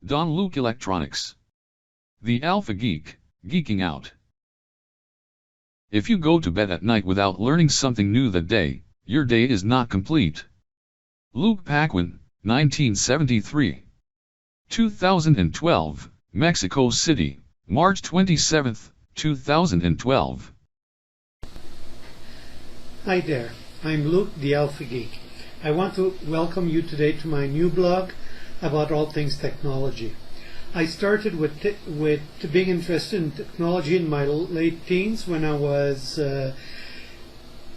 Don Luke Electronics. The Alpha Geek, geeking out. If you go to bed at night without learning something new that day, your day is not complete. Luke Paquin, 1973. 2012, Mexico City, March 27, 2012. Hi there, I'm Luke, the Alpha Geek. I want to welcome you today to my new blog about all things technology. I started with being interested in technology in my late teens when I was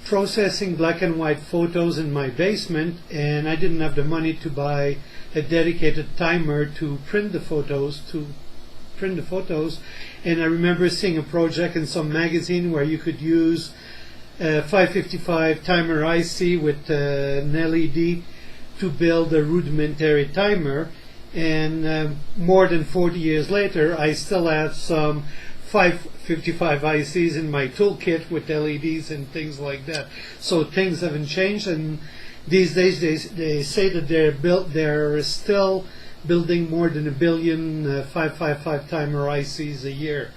processing black and white photos in my basement, and I didn't have the money to buy a dedicated timer to print the photos. And I remember seeing a project in some magazine where you could use a 555 timer IC with an LED to build a rudimentary timer, and more than 40 years later I still have some 555 ICs in my toolkit with LEDs and things like that. So things haven't changed, and these days they say that they're still building more than 1 billion 555 timer ICs a year.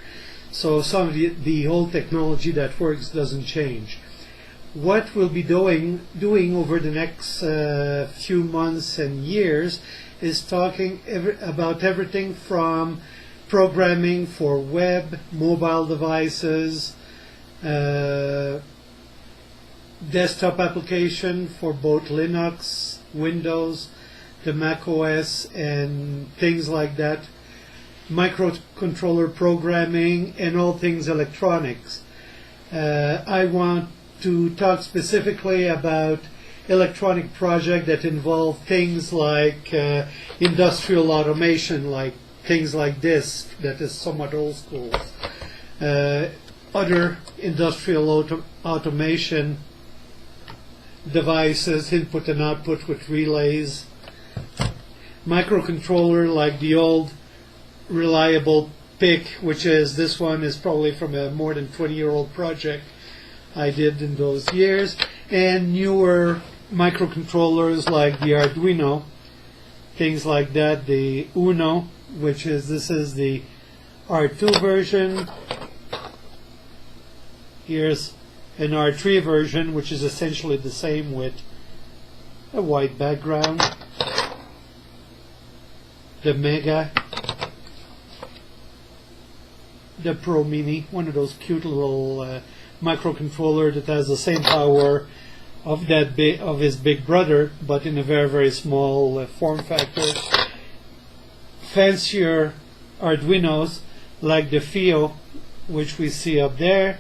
So some of the old technology that works doesn't change. What we'll be doing over the next few months and years is talking about everything from programming for web, mobile devices, desktop application for both Linux, Windows, the Mac OS, and things like that, microcontroller programming, and all things electronics. I want to talk specifically about electronic projects that involve things like industrial automation, like things like this, that is somewhat old school. Other industrial automation devices, input and output with relays. Microcontroller like the old reliable PIC, which is, this one is probably from a more than 20-year-old project I did in those years, and newer microcontrollers like the Arduino, things like that, the Uno, which is, this is the R2 version. Here's an R3 version, which is essentially the same with a white background. The Mega, the Pro Mini, one of those cute little microcontroller that has the same power of his big brother, but in a very, very small form factor. Fancier Arduinos like the Fio, which we see up there,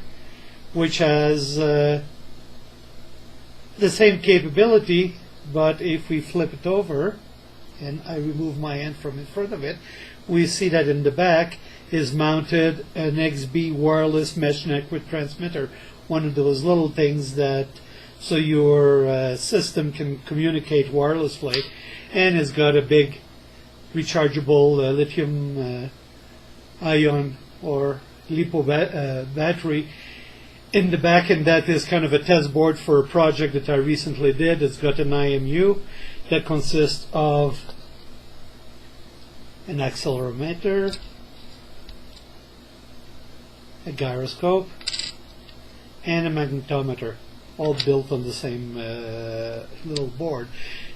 which has the same capability, but if we flip it over and I remove my hand from in front of it, we see that in the back is mounted an XB wireless mesh network transmitter, one of those little things that so your system can communicate wirelessly, and it's got a big rechargeable lithium ion or LiPo battery in the back, and that is kind of a test board for a project that I recently did. It's got an IMU that consists of an accelerometer, a gyroscope, and a magnetometer, all built on the same little board.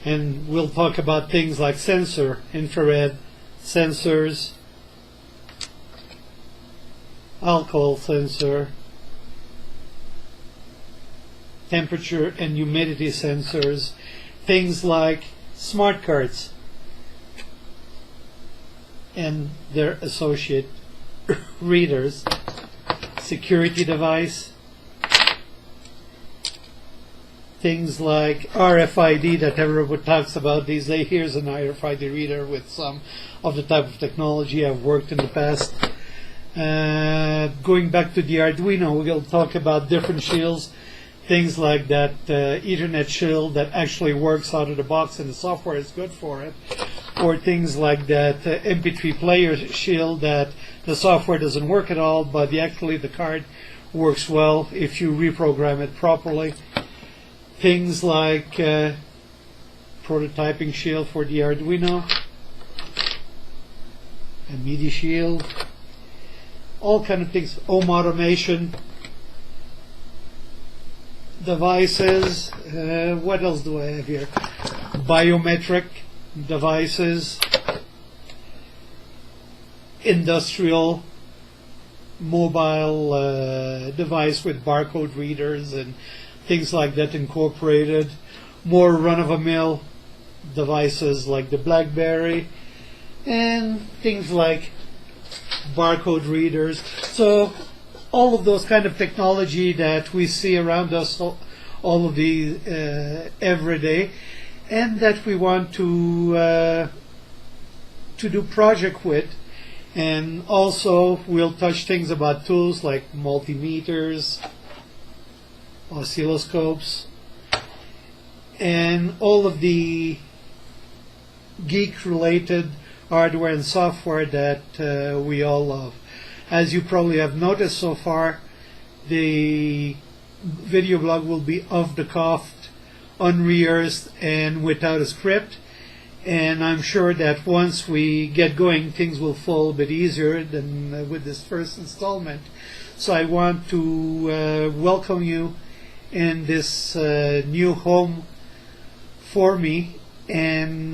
And we'll talk about things like sensor, infrared sensors, alcohol sensor, temperature and humidity sensors, things like smart cards and their associate readers, security device, things like RFID that everyone talks about these days. Here's an RFID reader with some of the type of technology I've worked in the past. Going back to the Arduino, we'll talk about different shields, things like that Ethernet shield that actually works out of the box and the software is good for it, or things like that MP3 player shield that the software doesn't work at all, but actually the card works well if you reprogram it properly. Things like prototyping shield for the Arduino, a media shield, all kind of things, home automation devices. What else do I have here? Biometric devices, industrial mobile device with barcode readers and things like that incorporated, more run-of-the-mill devices like the Blackberry, and things like barcode readers. So all of those kind of technology that we see around us all of the every day, and that we want to do project with. And also we'll touch things about tools like multimeters, oscilloscopes, and all of the geek-related hardware and software that we all love. As you probably have noticed so far, the video blog will be off the cuff, unrehearsed, and without a script. And I'm sure that once we get going, things will fall a bit easier than with this first installment. So I want to welcome you in this new home for me, and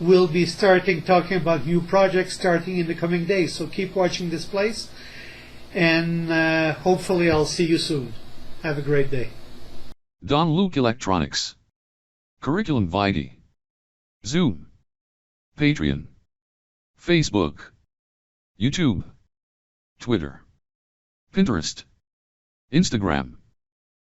we'll be talking about new projects starting in the coming days. So keep watching this place, and hopefully I'll see you soon. Have a great day. Don Luke Electronics. Curriculum Vitae. Zoom. Patreon. Facebook. YouTube. Twitter. Pinterest. Instagram.